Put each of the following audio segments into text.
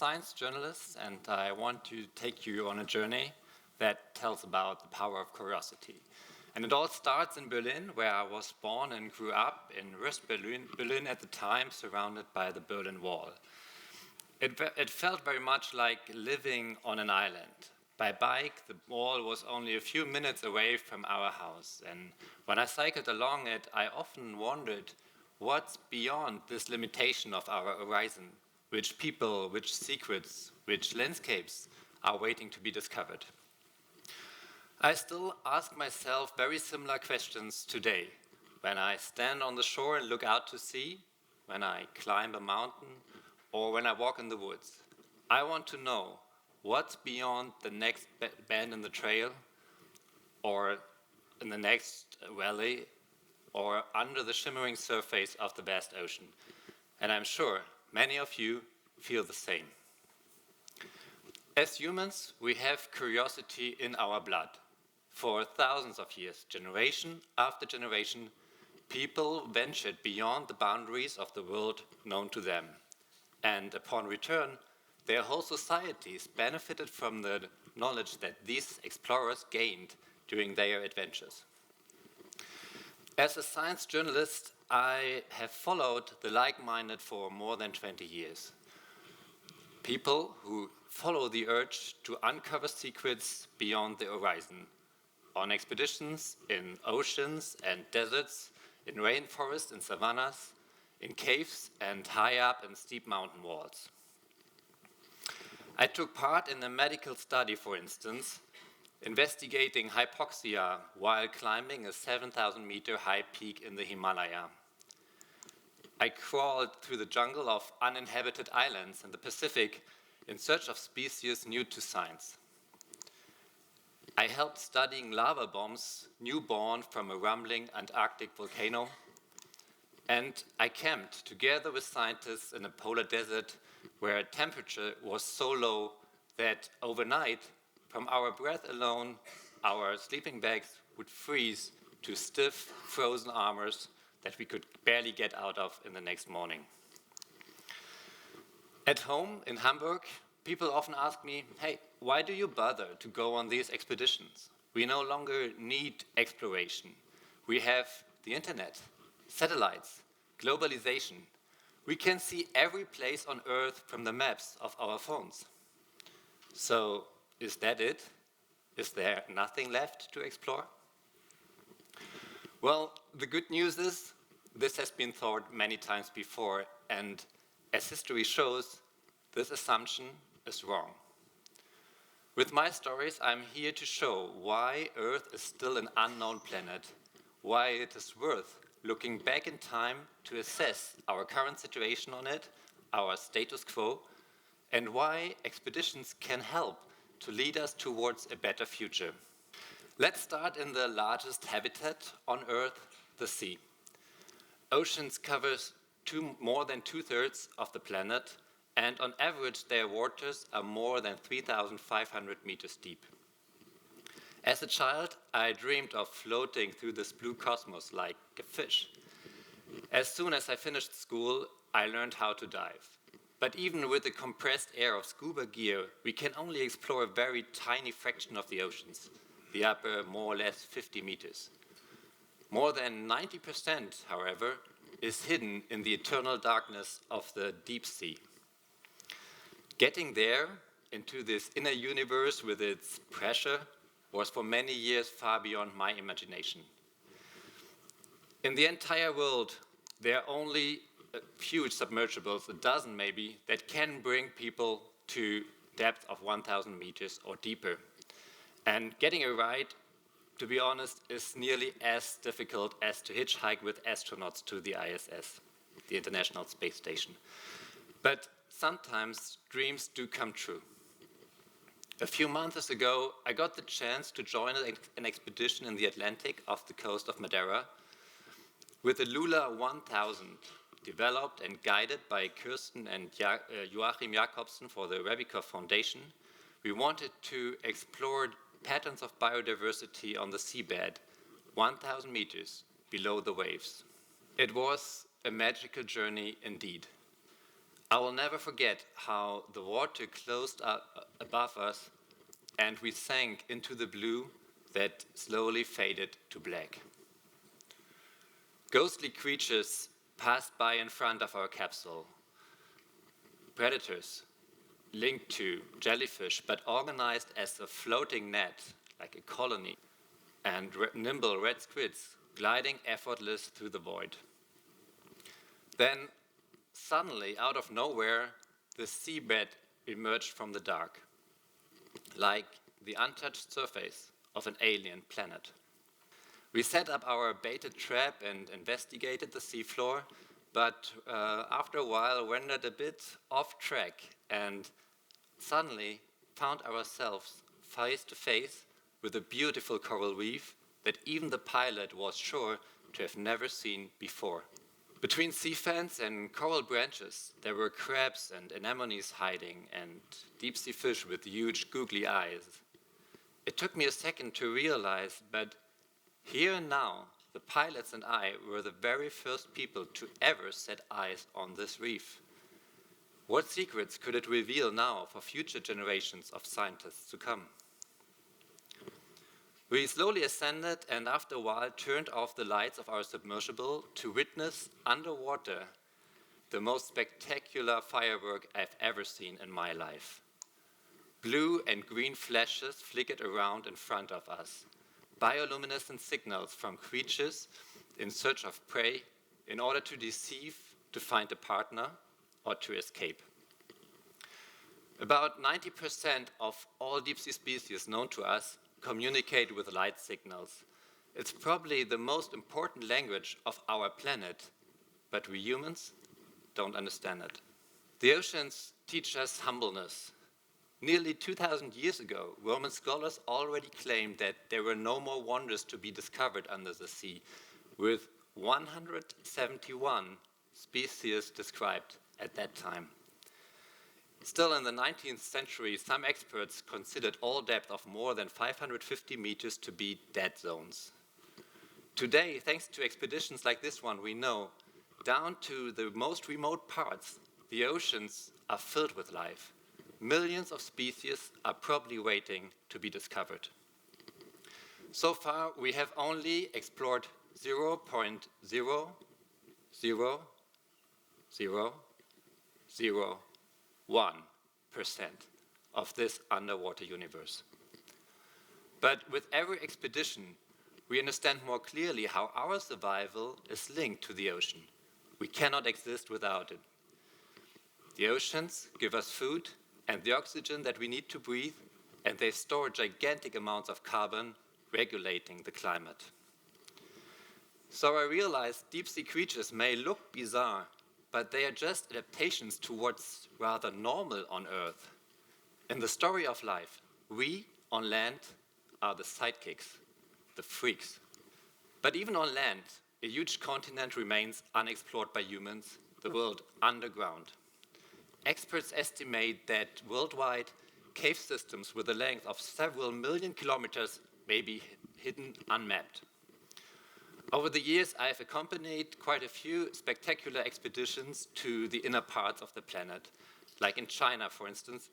science journalist, and I want to take you on a journey that tells about the power of curiosity. And it all starts in Berlin, where I was born and grew up in West Berlin at the time, surrounded by the Berlin Wall. It felt very much like living on an island. By bike, the wall was only a few minutes away from our house, and when I cycled along it, I often wondered what's beyond this limitation of our horizon, which people, which secrets, which landscapes are waiting to be discovered. I still ask myself very similar questions today, when I stand on the shore and look out to sea, when I climb a mountain, or when I walk in the woods. I want to know what's beyond the next bend in the trail, or in the next valley, or under the shimmering surface of the vast ocean. And I'm sure many of you feel the same. As humans, we have curiosity in our blood. For thousands of years, generation after generation, people ventured beyond the boundaries of the world known to them. And upon return, their whole societies benefited from the knowledge that these explorers gained during their adventures. As a science journalist, I have followed the like-minded for more than 20 years. People who follow the urge to uncover secrets beyond the horizon, on expeditions in oceans and deserts, in rainforests and savannas, in caves and high up and steep mountain walls. I took part in a medical study, for instance, investigating hypoxia while climbing a 7,000-meter high peak in the Himalaya. I crawled through the jungle of uninhabited islands in the Pacific in search of species new to science. I helped studying lava bombs newborn from a rumbling Antarctic volcano. And I camped together with scientists in a polar desert where temperature was so low that overnight, from our breath alone, our sleeping bags would freeze to stiff, frozen armors that we could barely get out of in the next morning. At home in Hamburg, people often ask me, hey, why do you bother to go on these expeditions? We no longer need exploration. We have the internet, satellites, globalization. We can see every place on Earth from the maps of our phones. So, is that it? Is there nothing left to explore? Well, the good news is this has been thought many times before, and as history shows, this assumption is wrong. With my stories, I'm here to show why Earth is still an unknown planet, why it is worth looking back in time to assess our current situation on it, our status quo, and why expeditions can help to lead us towards a better future. Let's start in the largest habitat on Earth, the sea. Oceans cover more than 2/3 of the planet, and on average their waters are more than 3,500 meters deep. As a child, I dreamed of floating through this blue cosmos like a fish. As soon as I finished school, I learned how to dive. But even with the compressed air of scuba gear, we can only explore a very tiny fraction of the oceans, the upper more or less 50 meters. More than 90%, however, is hidden in the eternal darkness of the deep sea. Getting there, into this inner universe with its pressure, was for many years far beyond my imagination. In the entire world, there are only a few submersibles, a dozen maybe, that can bring people to depth of 1,000 meters or deeper. And getting a ride, to be honest, is nearly as difficult as to hitchhike with astronauts to the ISS, the International Space Station. But sometimes dreams do come true. A few months ago, I got the chance to join an expedition in the Atlantic off the coast of Madeira with the Lula 1000, developed and guided by Kirsten and Joachim Jakobsen for the Rebikov Foundation. We wanted to explore patterns of biodiversity on the seabed, 1,000 meters below the waves. It was a magical journey indeed. I will never forget how the water closed up above us and we sank into the blue that slowly faded to black. Ghostly creatures passed by in front of our capsule. Predators linked to jellyfish but organized as a floating net, like a colony, and nimble red squids gliding effortless through the void. Then, suddenly, out of nowhere, the seabed emerged from the dark, like the untouched surface of an alien planet. We set up our baited trap and investigated the seafloor, but after a while wandered a bit off track and suddenly found ourselves face to face with a beautiful coral reef that even the pilot was sure to have never seen before. Between sea fans and coral branches, there were crabs and anemones hiding and deep-sea fish with huge googly eyes. It took me a second to realize, but here and now, the pilots and I were the very first people to ever set eyes on this reef. What secrets could it reveal now for future generations of scientists to come? We slowly ascended and after a while turned off the lights of our submersible to witness underwater the most spectacular firework I've ever seen in my life. Blue and green flashes flickered around in front of us, bioluminescent signals from creatures in search of prey in order to deceive, to find a partner, or to escape. About 90% of all deep-sea species known to us communicate with light signals. It's probably the most important language of our planet, but we humans don't understand it. The oceans teach us humbleness. Nearly 2,000 years ago, Roman scholars already claimed that there were no more wonders to be discovered under the sea, with 171 species described at that time. Still, in the 19th century, some experts considered all depth of more than 550 meters to be dead zones. Today, thanks to expeditions like this one, we know, down to the most remote parts, the oceans are filled with life. Millions of species are probably waiting to be discovered. So far, we have only explored 0.00001% of this underwater universe. But with every expedition, we understand more clearly how our survival is linked to the ocean. We cannot exist without it. The oceans give us food and the oxygen that we need to breathe, and they store gigantic amounts of carbon, regulating the climate. So I realized deep-sea creatures may look bizarre, but they are just adaptations to what's rather normal on Earth. In the story of life, we on land are the sidekicks, the freaks. But even on land, a huge continent remains unexplored by humans, the world underground. Experts estimate that worldwide, cave systems with a length of several million kilometers may be hidden unmapped. Over the years, I have accompanied quite a few spectacular expeditions to the inner parts of the planet, like in China, for instance,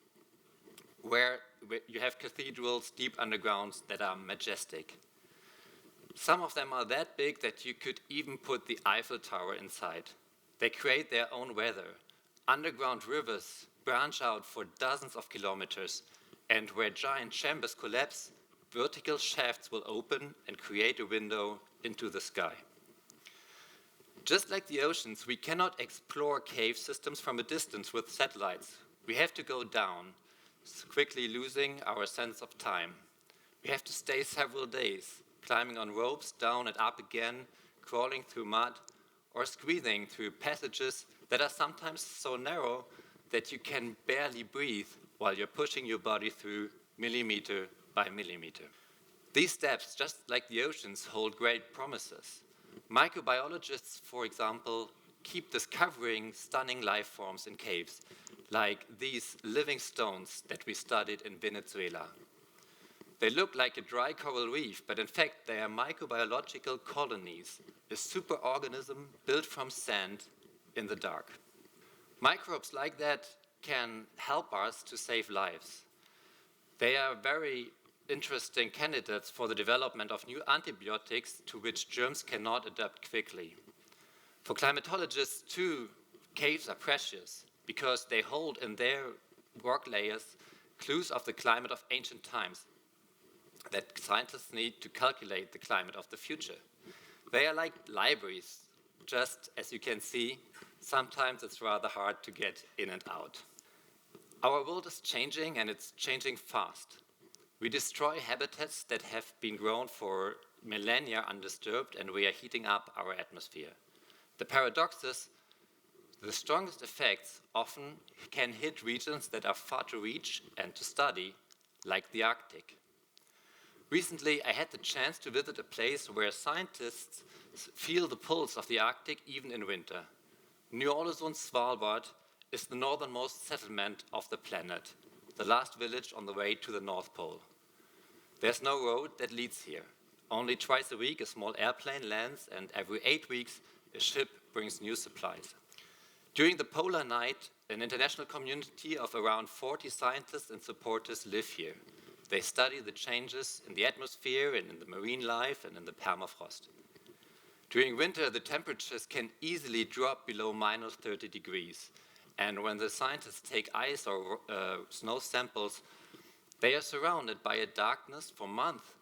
where you have cathedrals deep underground that are majestic. Some of them are that big that you could even put the Eiffel Tower inside. They create their own weather. Underground rivers branch out for dozens of kilometers, and where giant chambers collapse, vertical shafts will open and create a window into the sky. Just like the oceans, we cannot explore cave systems from a distance with satellites. We have to go down, quickly losing our sense of time. We have to stay several days, climbing on ropes down and up again, crawling through mud, or squeezing through passages that are sometimes so narrow that you can barely breathe while you're pushing your body through millimeter by millimeter. These steps, just like the oceans, hold great promises. Microbiologists, for example, keep discovering stunning life forms in caves, like these living stones that we studied in Venezuela. They look like a dry coral reef, but in fact they are microbiological colonies, a superorganism built from sand in the dark. Microbes like that can help us to save lives. They are very interesting candidates for the development of new antibiotics to which germs cannot adapt quickly. For climatologists, too, caves are precious because they hold in their rock layers clues of the climate of ancient times that scientists need to calculate the climate of the future. They are like libraries, just as you can see, sometimes it's rather hard to get in and out. Our world is changing, and it's changing fast. We destroy habitats that have been grown for millennia undisturbed, and we are heating up our atmosphere. The paradox is the strongest effects often can hit regions that are far to reach and to study, like the Arctic. Recently, I had the chance to visit a place where scientists feel the pulse of the Arctic even in winter. Ny-Ålesund, Svalbard is the northernmost settlement of the planet, the last village on the way to the North Pole. There's no road that leads here. Only twice a week a small airplane lands, and every 8 weeks a ship brings new supplies. During the polar night, an international community of around 40 scientists and supporters live here. They study the changes in the atmosphere and in the marine life and in the permafrost. During winter, the temperatures can easily drop below minus 30 degrees. And when the scientists take ice or snow samples, they are surrounded by a darkness for months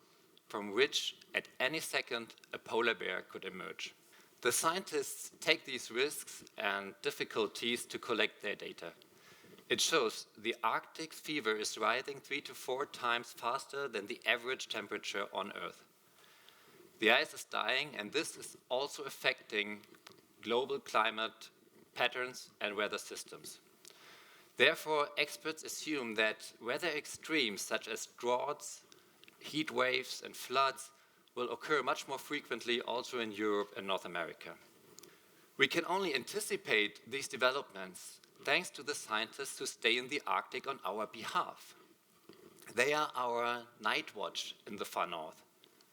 from which at any second a polar bear could emerge. The scientists take these risks and difficulties to collect their data. It shows the Arctic fever is rising 3 to 4 times faster than the average temperature on Earth. The ice is dying, and this is also affecting global climate patterns and weather systems. Therefore, experts assume that weather extremes such as droughts, heat waves, and floods will occur much more frequently also in Europe and North America. We can only anticipate these developments thanks to the scientists who stay in the Arctic on our behalf. They are our night watch in the far north.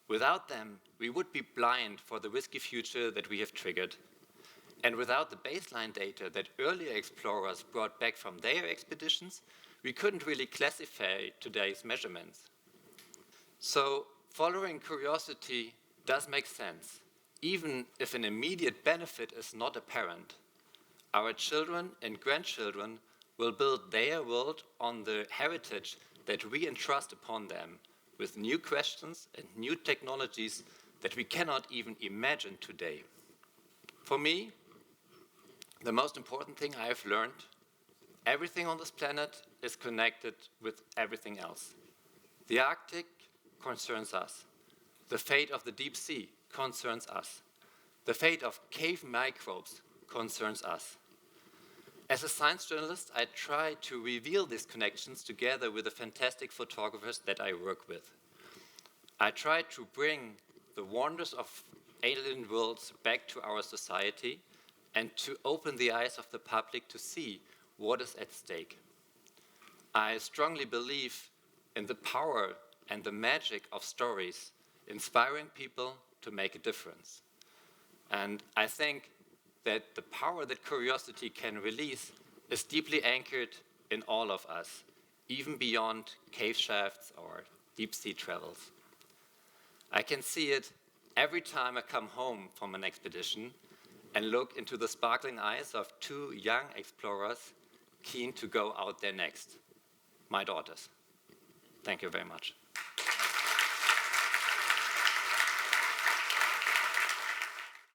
Without them, we would be blind for the risky future that we have triggered. And without the baseline data that earlier explorers brought back from their expeditions, we couldn't really classify today's measurements. So, following curiosity does make sense, even if an immediate benefit is not apparent. Our children and grandchildren will build their world on the heritage that we entrust upon them, with new questions and new technologies that we cannot even imagine today. For me, the most important thing I have learned, everything on this planet is connected with everything else. The Arctic concerns us. The fate of the deep sea concerns us. The fate of cave microbes concerns us. As a science journalist, I try to reveal these connections together with the fantastic photographers that I work with. I try to bring the wonders of alien worlds back to our society and to open the eyes of the public to see what is at stake. I strongly believe in the power and the magic of stories, inspiring people to make a difference. And I think that the power that curiosity can release is deeply anchored in all of us, even beyond cave shafts or deep sea travels. I can see it every time I come home from an expedition and look into the sparkling eyes of 2 young explorers keen to go out there next, my daughters. Thank you very much.